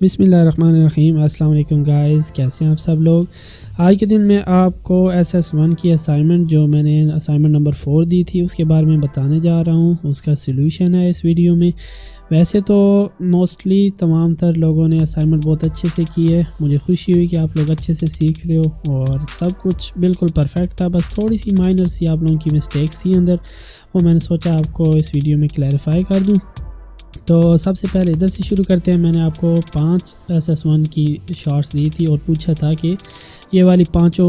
بسم اللہ الرحمن الرحیم۔ السلام علیکم گائز، کیسے ہیں آپ سب لوگ؟ آج کے دن میں آپ کو SS1 کی اسائنمنٹ جو میں نے اسائنمنٹ نمبر 4 دی تھی اس کے بارے میں بتانے جا رہا ہوں۔ اس کا سلوشن ہے اس ویڈیو میں۔ ویسے تو موسٹلی تمام تر لوگوں نے اسائنمنٹ بہت اچھے سے کی ہے، مجھے خوشی ہوئی کہ آپ لوگ اچھے سے سیکھ رہے ہو اور سب کچھ بالکل پرفیکٹ تھا، بس تھوڑی سی مائنر سی آپ لوگوں کی مسٹیکس تھی اندر، وہ میں نے سوچا آپ کو اس ویڈیو میں کلیریفائی کر دوں۔ تو سب سے پہلے ادھر سے شروع کرتے ہیں۔ میں نے آپ کو 5 SS1 کی شارٹس دی تھی اور پوچھا تھا کہ یہ والی پانچوں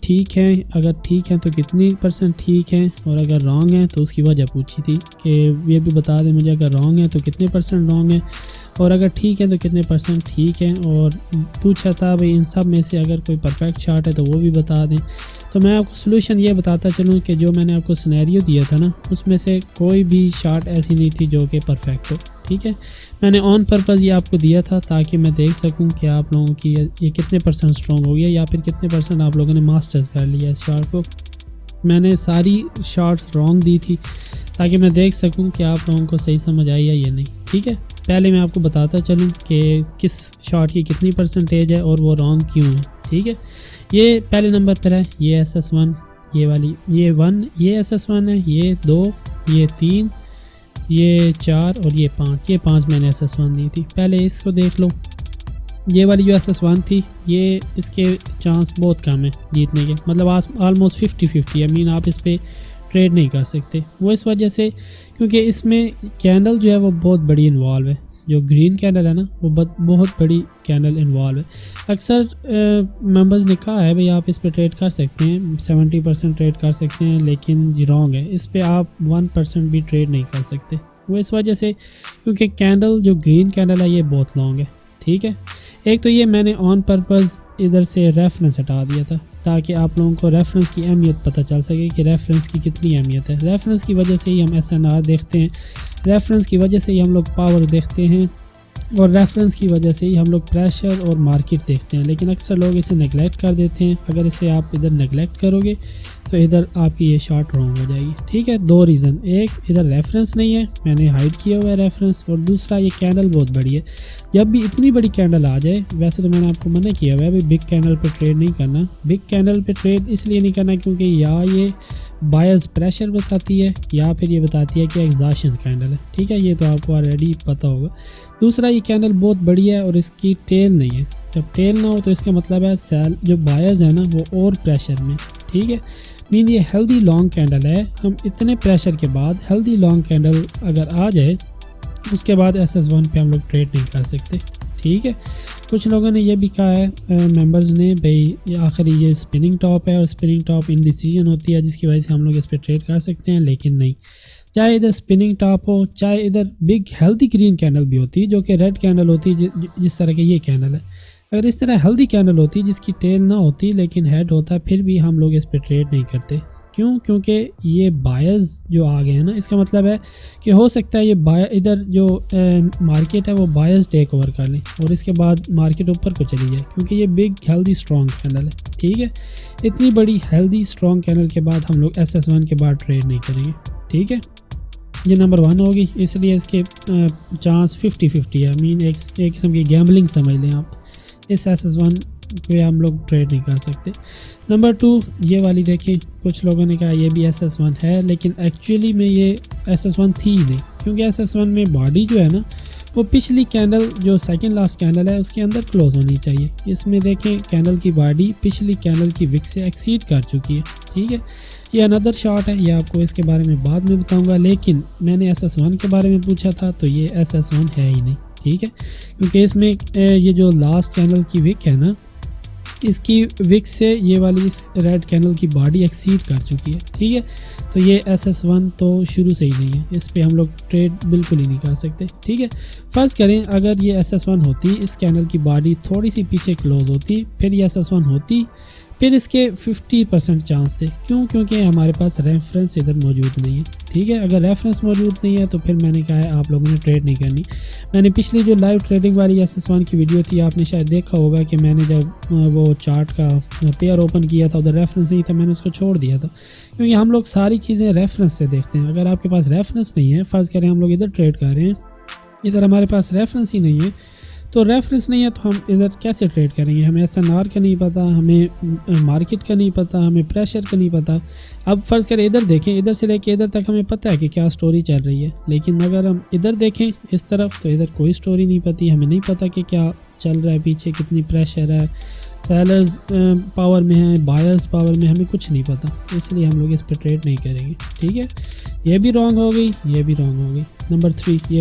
ٹھیک ہیں، اگر ٹھیک ہیں تو کتنی % ٹھیک ہیں، اور اگر رانگ ہیں تو اس کی وجہ پوچھی تھی کہ یہ بھی بتا دیں مجھے اگر رانگ ہیں تو کتنے % رانگ ہیں، اور اگر ٹھیک ہے تو کتنے % ٹھیک ہیں، اور پوچھا تھا بھئی ان سب میں سے اگر کوئی پرفیکٹ شارٹ ہے تو وہ بھی بتا دیں۔ تو میں آپ کو سلوشن یہ بتاتا چلوں کہ جو میں نے آپ کو سینیریو دیا تھا نا، اس میں سے کوئی بھی شارٹ ایسی نہیں تھی جو کہ پرفیکٹ ہو، ٹھیک ہے۔ میں نے آن پرپز یہ آپ کو دیا تھا تاکہ میں دیکھ سکوں کہ آپ لوگوں کی یہ کتنے % اسٹرانگ ہو گیا یا پھر کتنے % آپ لوگوں نے ماسٹرز کر لیا اس شارٹ کو۔ میں نے ساری شارٹس رانگ دی تھی تاکہ میں دیکھ سکوں کہ آپ لوگوں کو صحیح سمجھ آئی ہے یا نہیں، ٹھیک ہے۔ پہلے میں آپ کو بتاتا چلوں کہ کس شارٹ کی کتنی % ہے اور وہ رانگ کیوں ہے، ٹھیک ہے۔ یہ پہلے نمبر پر ہے، یہ SS1، یہ والی یہ 1، یہ SS1 ہے، یہ 2، یہ 3، یہ 4 اور یہ 5۔ یہ 5 میں نے SS1 دی تھی۔ پہلے اس کو دیکھ لو، یہ والی جو SS1 تھی یہ اس کے چانس بہت کم ہے جیتنے کے، مطلب آلموسٹ 50-50 ہے، مین آپ اس پہ ٹریڈ نہیں کر سکتے۔ وہ اس وجہ سے کیونکہ اس میں کینڈل جو ہے وہ بہت بڑی انوالو ہے، جو گرین کینڈل ہے نا وہ بہت بڑی کینڈل انوالو ہے۔ اکثر ممبرز نے کہا ہے بھئی آپ اس پہ ٹریڈ کر سکتے ہیں، 70% ٹریڈ کر سکتے ہیں، لیکن رانگ ہے، اس پہ آپ 1% بھی ٹریڈ نہیں کر سکتے۔ وہ اس وجہ سے کیونکہ کینڈل جو گرین کینڈل ہے یہ بہت لانگ ہے، ٹھیک ہے۔ ایک تو یہ میں نے آن پرپز ادھر سے ریفرنس ہٹا دیا تھا تاکہ آپ لوگوں کو ریفرنس کی اہمیت پتہ چل سکے کہ ریفرنس کی کتنی اہمیت ہے۔ ریفرنس کی وجہ سے ہی ہم SNR دیکھتے ہیں، ریفرنس کی وجہ سے ہی ہم لوگ پاور دیکھتے ہیں، اور ریفرنس کی وجہ سے ہی ہم لوگ پریشر اور مارکیٹ دیکھتے ہیں، لیکن اکثر لوگ اسے نیگلیکٹ کر دیتے ہیں۔ اگر اسے آپ ادھر نیگلیکٹ کرو گے تو ادھر آپ کی یہ شارٹ رانگ ہو جائے گی، ٹھیک ہے۔ 2 ریزن، ایک ادھر ریفرنس نہیں ہے، میں نے ہائڈ کیا ہوا ہے ریفرنس، اور دوسرا یہ کینڈل بہت بڑی ہے۔ جب بھی اتنی بڑی کینڈل آ جائے، ویسے تو میں نے آپ کو منع کیا ہوا ہے بھائی بگ کینڈل پہ ٹریڈ نہیں کرنا۔ بگ کینڈل پہ ٹریڈ اس لیے نہیں کرنا کیونکہ یا یہ بائرز پریشر بتاتی ہے یا پھر یہ بتاتی ہے کہ ایگزاشن کینڈل ہے، ٹھیک ہے، یہ تو آپ کو آلریڈی پتہ ہوگا۔ دوسرا یہ کینڈل بہت بڑی ہے اور اس کی ٹیل نہیں ہے، جب ٹیل نہ ہو تو اس کا مطلب ہے سیل جو بائرز ہیں نا وہ اور پریشر میں، ٹھیک ہے، مین یہ ہیلدی لانگ کینڈل ہے۔ ہم اتنے پریشر کے بعد ہیلدی لانگ کینڈل اگر آ جائے اس کے بعد SS1 پہ ہم لوگ ٹریڈ نہیں کر سکتے، ٹھیک ہے۔ کچھ لوگوں نے یہ بھی کہا ہے ممبرز نے بھئی آخری یہ اسپننگ ٹاپ ہے اور اسپننگ ٹاپ انڈیسیژن ہوتی ہے جس کی وجہ سے ہم لوگ اس پہ ٹریڈ کر سکتے ہیں، لیکن نہیں، چاہے ادھر اسپننگ ٹاپ ہو چاہے ادھر بگ ہیلدی گرین کینڈل بھی ہوتی جو کہ ریڈ کینڈل ہوتی جس طرح کہ یہ کینڈل ہے، اگر اس طرح ہیلدی کینڈل ہوتی جس کی ٹیل نہ ہوتی لیکن ہیڈ ہوتا، پھر بھی ہم لوگ اس پہ ٹریڈ نہیں کرتے۔ کیوں؟ کیونکہ یہ بائرز جو آ گئے ہیں نا، اس کا مطلب ہے کہ ہو سکتا ہے یہ ادھر جو مارکیٹ ہے وہ بائرز ٹیک اوور کر لیں اور اس کے بعد مارکیٹ اوپر کو چلی جائے، کیونکہ یہ بگ ہیلدی اسٹرانگ کینڈل ہے، ٹھیک ہے۔ اتنی بڑی ہیلدی اسٹرانگ کینڈل کے بعد ہم لوگ SS1 کے بعد ٹریڈ نہیں کریں گے، ٹھیک ہے۔ یہ نمبر 1 ہوگی، اس لیے اس کے چانس 50-50 ہے، مین ایک قسم کی گیمبلنگ سمجھ لیں آپ، اس SS1 پہ ہم لوگ ٹریڈ نہیں کر سکتے۔ نمبر 2 یہ والی دیکھیں، کچھ لوگوں نے کہا یہ بھی SS1 ہے، لیکن ایکچولی میں یہ SS1 تھی ہی نہیں، کیونکہ SS1 میں باڈی جو ہے نا وہ پچھلی کینڈل جو سیکنڈ لاسٹ کینڈل ہے اس کے اندر کلوز ہونی چاہیے۔ اس میں دیکھیں کینڈل کی باڈی پچھلی کینڈل کی وک سے ایکسیڈ کر چکی ہے، ٹھیک ہے۔ یہ اندر شارٹ ہے، یہ آپ کو اس کے بارے میں بعد میں بتاؤں گا، لیکن میں نے SS1 کے بارے میں پوچھا تھا تو یہ SS1 ہے ہی نہیں، ٹھیک ہے، کیونکہ اس میں یہ جو لاسٹ کینڈل کی وک ہے نا اس کی وک سے یہ والی اس ریڈ کینڈل کی باڈی ایکسیڈ کر چکی ہے، ٹھیک ہے۔ تو یہ SS1 تو شروع سے ہی نہیں ہے، اس پہ ہم لوگ ٹریڈ بالکل ہی نہیں کر سکتے، ٹھیک ہے۔ فرض کریں اگر یہ SS1 ہوتی، اس کینڈل کی باڈی تھوڑی سی پیچھے کلوز ہوتی، پھر یہ SS1 ہوتی، پھر اس کے 50% چانس تھے، کیوں؟ کیونکہ ہمارے پاس ریفرنس ادھر موجود نہیں ہے، ٹھیک ہے۔ اگر ریفرنس موجود نہیں ہے تو پھر میں نے کہا ہے آپ لوگوں نے ٹریڈ نہیں کرنی۔ میں نے پچھلی جو لائیو ٹریڈنگ والی SS1 کی ویڈیو تھی آپ نے شاید دیکھا ہوگا کہ میں نے جب وہ چارٹ کا پیئر اوپن کیا تھا ادھر ریفرنس نہیں تھا، میں نے اس کو چھوڑ دیا تھا، کیونکہ ہم لوگ ساری چیزیں ریفرنس سے دیکھتے ہیں۔ اگر آپ کے پاس ریفرنس نہیں ہے، فرض کریں ہم لوگ ادھر ٹریڈ کر رہے ہیں، ادھر ہمارے پاس ریفرنس ہی نہیں ہے، تو ریفرنس نہیں ہے تو ہم ادھر کیسے ٹریڈ کریں گے؟ ہمیں ایس این آر کا نہیں پتہ، ہمیں مارکیٹ کا نہیں پتہ، ہمیں پریشر کا نہیں پتہ. اب فرض کریں ادھر دیکھیں، ادھر سے لے کے ادھر تک ہمیں پتہ ہے کہ کیا سٹوری چل رہی ہے، لیکن اگر ہم ادھر دیکھیں اس طرف تو ادھر کوئی سٹوری نہیں پتہ، ہمیں نہیں پتہ کہ کیا چل رہا ہے پیچھے، کتنی پریشر ہے، سیلرز پاور میں ہے، بائرز پاور میں، ہمیں کچھ نہیں پتہ، اس لیے ہم لوگ اس پہ ٹریڈ نہیں کریں گے. ٹھیک ہے، یہ بھی رانگ ہو گئی، یہ بھی رانگ ہو گئی. نمبر 3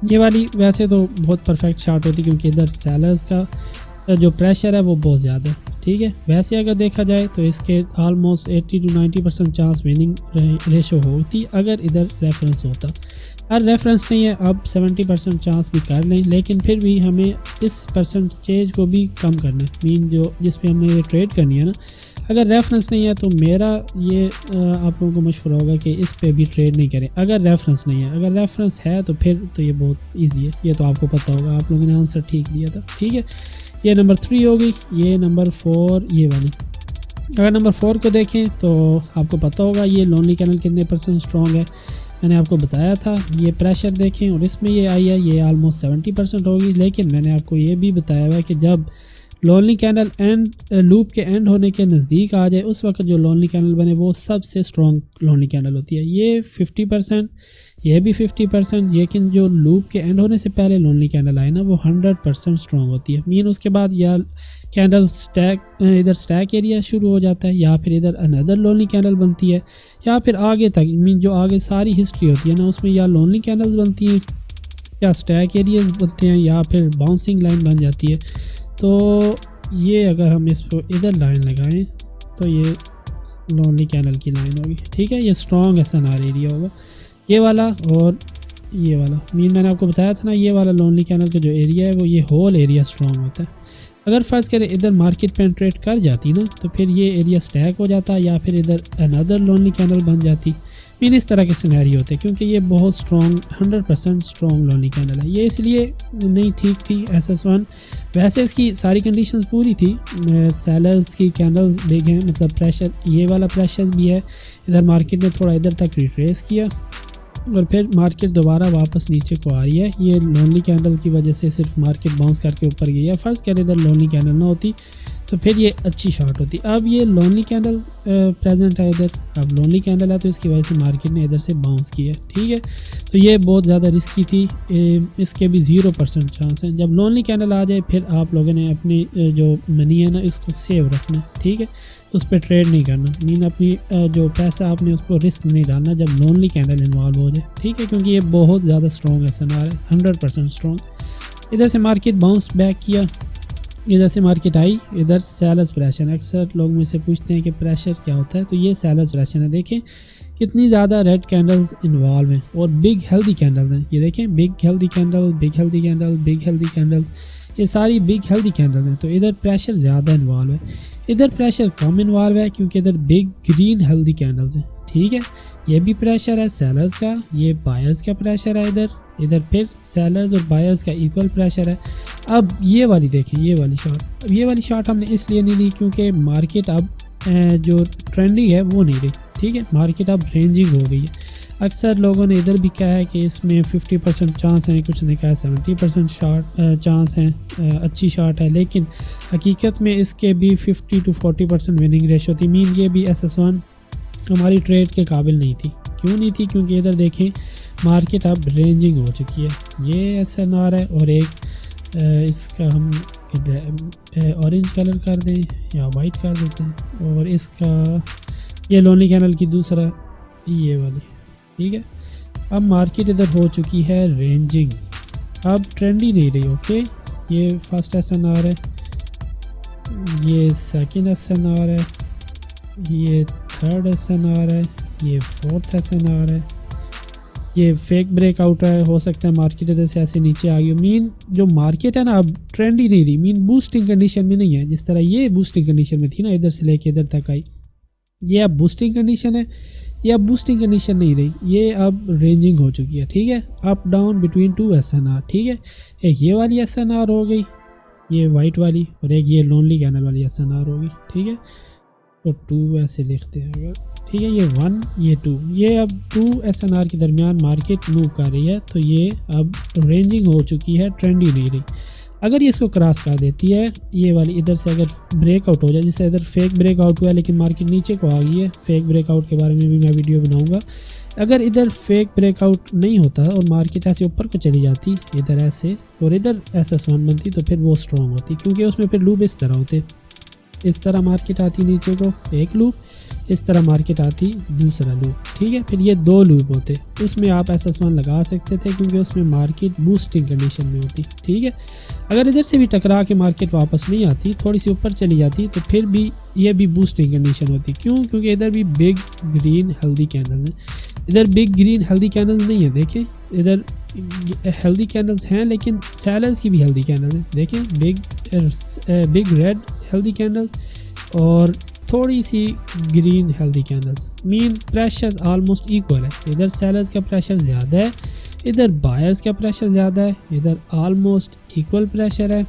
یہ والی ویسے تو بہت پرفیکٹ شارٹ ہوتی کیونکہ ادھر سیلرز کا جو پریشر ہے وہ بہت زیادہ ہے. ٹھیک ہے، ویسے اگر دیکھا جائے تو اس کے almost 80 to 90% chance winning ratio ہوتی اگر ادھر ریفرنس ہوتا. ہر ریفرنس نہیں ہے، اب 70% چانس بھی کر لیں، لیکن پھر بھی ہمیں اس پرسنٹیج کو بھی کم کرنا ہے. مین جو جس پہ ہم نے یہ ٹریڈ کرنی ہے نا، اگر ریفرنس نہیں ہے تو میرا یہ آپ لوگوں کو مشورہ ہوگا کہ اس پہ بھی ٹریڈ نہیں کریں اگر ریفرنس نہیں ہے. اگر ریفرنس ہے تو پھر تو یہ بہت ایزی ہے، یہ تو آپ کو پتہ ہوگا، آپ لوگوں نے آنسر ٹھیک دیا تھا. ٹھیک ہے، یہ نمبر 3 ہو گئی. یہ نمبر 4 یہ والی، اگر نمبر 4 کو دیکھیں تو آپ کو پتہ ہوگا یہ لونلی کینل کتنے پرسنٹ اسٹرانگ ہے. میں نے آپ کو بتایا تھا، یہ پریشر دیکھیں اور اس میں یہ آئی ہے، یہ آلموسٹ 70% ہوگی. لیکن میں نے آپ کو یہ بھی بتایا ہوا ہے کہ جب لونلی کینل لوپ کے اینڈ ہونے کے نزدیک آ جائے اس وقت جو لونلی کینل بنے وہ سب سے اسٹرانگ لونلی کینل ہوتی ہے. یہ 50%، یہ بھی 50%، لیکن جو لوپ کے اینڈ ہونے سے پہلے لونلی کینل آئے نا وہ 100% اسٹرانگ ہوتی ہے. مین اس کے بعد یا کینڈل ادھر سٹیک ایریا شروع ہو جاتا ہے، یا پھر ادھر اندر لونلی کینل بنتی ہے، یا پھر آگے تک مین جو آگے ساری ہسٹری ہوتی ہے نا اس میں یا لونلی کینلز بنتی ہیں یا سٹیک ایریاز بنتے ہیں یا پھر باؤنسنگ لائن بن جاتی ہے. تو یہ اگر ہم اس کو ادھر لائن لگائیں تو یہ لونلی کینل کی لائن ہوگی. ٹھیک ہے، یہ strong S N R area ہوگا یہ والا. اور یہ والا مین میں نے آپ کو بتایا تھا نا، یہ والا لونلی کینل کا جو ایریا ہے وہ یہ ہول ایریا اسٹرانگ ہوتا ہے. اگر فرض کریں ادھر مارکیٹ پینٹریٹ کر جاتی نا تو پھر یہ ایریا سٹیک ہو جاتا یا پھر ادھر اندر لونلی کینل بن جاتی. مین اس طرح کے سینیریو ہوتے ہیں کیونکہ یہ بہت اسٹرانگ 100% اسٹرانگ لونلی کینل ہے. یہ اس لیے نہیں ٹھیک تھی SS1. ویسے اس کی ساری کنڈیشنز پوری تھی، سیلرز کی کینڈلز بگ ہیں، مطلب پریشر یہ والا پریشر بھی ہے. ادھر مارکیٹ نے تھوڑا ادھر تک ریٹریس کیا اور پھر مارکیٹ دوبارہ واپس نیچے کو آ رہی ہے. یہ لونلی کینڈل کی وجہ سے صرف مارکیٹ باؤنس کر کے اوپر گئی ہے. فرض کریں ادھر لونلی کینڈل نہ ہوتی تو پھر یہ اچھی شارٹ ہوتی. اب یہ لونلی کینڈل پریزنٹ ہے ادھر، اب لونلی کینڈل ہے تو اس کی وجہ سے مارکیٹ نے ادھر سے باؤنس کیا. ٹھیک ہے، تو یہ بہت زیادہ رسکی تھی، اس کے بھی 0% چانس ہیں. جب لونلی کینڈل آ جائے پھر آپ لوگوں نے اپنی جو منی ہے نا اس کو سیو رکھنا. ٹھیک ہے، اس پہ ٹریڈ نہیں کرنا. مین اپنی جو پیسہ آپ نے اس کو رسک نہیں ڈالنا جب لونلی کینڈل انوالو ہو جائے. ٹھیک ہے، کیونکہ یہ بہت زیادہ اسٹرانگ ایس این آر ہے، 100% اسٹرانگ. ادھر سے مارکیٹ باؤنس بیک کیا، ادھر سے مارکیٹ آئی، ادھر سیلرز پریشر. اکثر لوگ مجھ سے پوچھتے ہیں کہ پریشر کیا ہوتا ہے، تو یہ سیلرز پریشر ہے. دیکھیں کتنی زیادہ ریڈ کینڈلز انوالو ہیں اور بگ ہیلدی کینڈلز ہیں. یہ دیکھیں big healthy candle, big healthy candle, big healthy candle, یہ ساری بگ ہیلدی کینڈل ہیں. تو ادھر پریشر زیادہ انوالو ہے، ادھر پریشر کم انوالو ہے کیونکہ ادھر بگ گرین ہیلدی کینڈلز ہیں. ٹھیک ہے، یہ بھی پریشر ہے سیلرز کا، یہ بائرز کا پریشر ہے ادھر پھر سیلرز اور بائرز کا ایکول پریشر ہے. اب یہ والی دیکھیں، یہ والی شارٹ، اب یہ والی شارٹ ہم نے اس لیے نہیں لی کیونکہ مارکیٹ اب جو ٹرینڈنگ ہے وہ نہیں رہی. ٹھیک ہے، مارکیٹ اب رینجنگ ہو گئی ہے. اکثر لوگوں نے ادھر بھی کہا ہے کہ اس میں 50% چانس ہیں، کچھ نے کہا 70% شارٹ چانس ہیں، اچھی شارٹ ہے. لیکن حقیقت میں اس کے بھی 50 to 40% وننگ ریشو تھی. مین یہ بھی SS1 ہماری ٹریڈ کے قابل نہیں تھی. کیوں نہیں تھی؟ کیونکہ ادھر دیکھیں مارکیٹ اب رینجنگ ہو چکی ہے. یہ SNR ہے اور ایک اس کا ہم اورنج کلر کر دیں یا وائٹ کر دیتے ہیں، اور اس کا یہ لونلی کینل کی دوسرا یہ والی. ٹھیک ہے، اب مارکیٹ ادھر ہو چکی ہے رینجنگ، اب ٹرینڈ ہی نہیں رہی. اوکے، یہ فرسٹ SNR ہے، یہ سیکنڈ SNR ہے، یہ تھرڈ SNR ہے، یہ فورتھ SNR ہے. یہ فیک بریک آؤٹ ہے، ہو سکتا ہے مارکیٹ ادھر سے ایسے نیچے آ گئی. مین جو مارکیٹ ہے نا اب ٹرینڈ ہی نہیں رہی، مین بوسٹنگ کنڈیشن میں نہیں ہے. جس طرح یہ بوسٹنگ کنڈیشن میں تھی نا ادھر سے لے کے ادھر تک آئی، یہ اب بوسٹنگ کنڈیشن ہے. یہ اب بوسٹنگ کنڈیشن نہیں رہی، یہ اب رینجنگ ہو چکی ہے. ٹھیک ہے، اپ ڈاؤن بٹوین 2 SNR. ٹھیک ہے، ایک یہ والی SNR ہو گئی، یہ وائٹ والی، اور ایک یہ لونلی کینل والی SNR ہوگی. ٹھیک ہے، تو 2 ایسے لکھتے ہیں اگر ٹھیک ہے، یہ 1 یہ 2، یہ اب 2 SNR کے درمیان مارکیٹ موو کر رہی ہے تو یہ اب رینجنگ ہو چکی ہے، ٹرینڈ ہی نہیں رہی۔ اگر یہ اس کو کراس کر دیتی ہے، یہ والی ادھر سے اگر بریک آؤٹ ہو جائے، جیسے ادھر فیک بریک آؤٹ ہوا ہے لیکن مارکیٹ نیچے کو آ گئی ہے، فیک بریک آؤٹ کے بارے میں بھی میں ویڈیو بناؤں گا۔ اگر ادھر فیک بریک آؤٹ نہیں ہوتا اور مارکیٹ ایسے اوپر کو چلی جاتی ادھر ایسے اور ادھر SS1 بنتی تو پھر وہ اسٹرانگ ہوتی، کیونکہ اس میں پھر لوپ اس طرح ہوتے، اس طرح مارکیٹ آتی نیچے کو ایک لوپ، اس طرح مارکیٹ آتی دوسرا لوپ، ٹھیک ہے، پھر یہ 2 لوپ ہوتے، اس میں آپ SS1 لگا سکتے تھے کیونکہ اس میں مارکیٹ بوسٹنگ کنڈیشن میں ہوتی، ٹھیک ہے۔ اگر ادھر سے بھی ٹکرا کے مارکیٹ واپس نہیں آتی، تھوڑی سی اوپر چلی جاتی تو پھر بھی یہ بھی بوسٹنگ کنڈیشن ہوتی، کیوں؟ کیونکہ ادھر بھی بگ گرین ہیلدی کینڈل ہے، ادھر بگ گرین ہیلدی کینڈلز نہیں ہے، دیکھیں ادھر ہیلدی کینڈلز ہیں لیکن سیلرز کی بھی ہیلدی کینڈل ہے، دیکھیں بگ ریڈ ہیلدی کینڈل اور تھوڑی سی گرین ہیلدی کینڈلز، مین پریشر آلموسٹ ایکول ہے، ادھر سیلرز کا پریشر زیادہ ہے، ادھر بائرز کا پریشر زیادہ ہے، ادھر آلموسٹ ایکول پریشر ہے،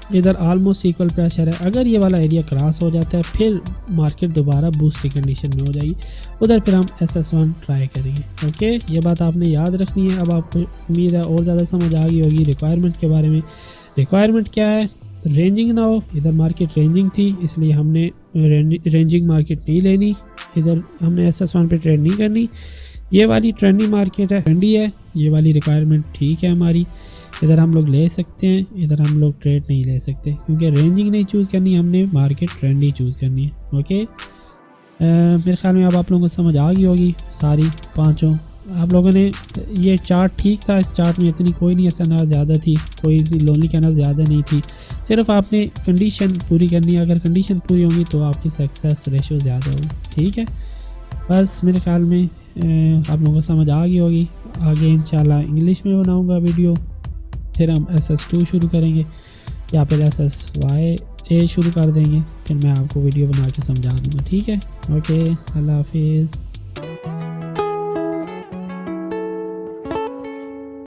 ادھر آلموسٹ ایکول پریشر ہے۔ اگر یہ والا ایریا کراس ہو جاتا ہے پھر مارکیٹ دوبارہ بوسٹنگ کنڈیشن میں ہو جائے گی، ادھر پھر ہم SS1 ٹرائی کریں گے، اوکے۔ یہ بات آپ نے یاد رکھنی ہے۔ اب آپ کو امید ہے اور زیادہ سمجھ آ گئی ہوگی ریکوائرمنٹ کے بارے میں۔ ریکوائرمنٹ کیا ہے؟ رینجنگ نہ ہو، ادھر مارکیٹ رینجنگ تھی اس لیے ہم نے رینجنگ مارکیٹ نہیں لینی، ادھر ہم نے SS1 پہ ٹریڈ نہیں کرنی۔ یہ والی ٹرینڈی مارکیٹ ہے، ٹرینڈی ہے، یہ والی ریکوائرمنٹ ٹھیک ہے ہماری، ادھر ہم لوگ لے سکتے ہیں، ادھر ہم لوگ ٹریڈ نہیں لے سکتے کیونکہ رینجنگ نہیں چوز کرنی، ہم نے مارکیٹ ٹرینڈی چوز کرنی ہے، اوکے۔ میرے خیال میں اب آپ لوگوں کو سمجھ آ گئی ہوگی ساری پانچوں۔ آپ لوگوں نے یہ چارٹ ٹھیک تھا، اس چارٹ میں اتنی کوئی نہیں SNR زیادہ تھی، کوئی بھی لونلی کینل زیادہ نہیں تھی، صرف آپ نے کنڈیشن پوری کرنی ہے، اگر کنڈیشن پوری ہوں گی تو آپ کی سکسیس ریشو زیادہ ہوگی، ٹھیک ہے۔ بس میرے خیال میں آپ لوگوں کو سمجھ آ گئی ہوگی۔ آگے انشاءاللہ انگلش میں بناؤں گا ویڈیو، پھر ہم SS2 شروع کریں گے یا پھر SSYA شروع کر دیں گے، پھر میں آپ کو ویڈیو بنا کے سمجھا دوں گا، ٹھیک ہے، اوکے، اللہ حافظ۔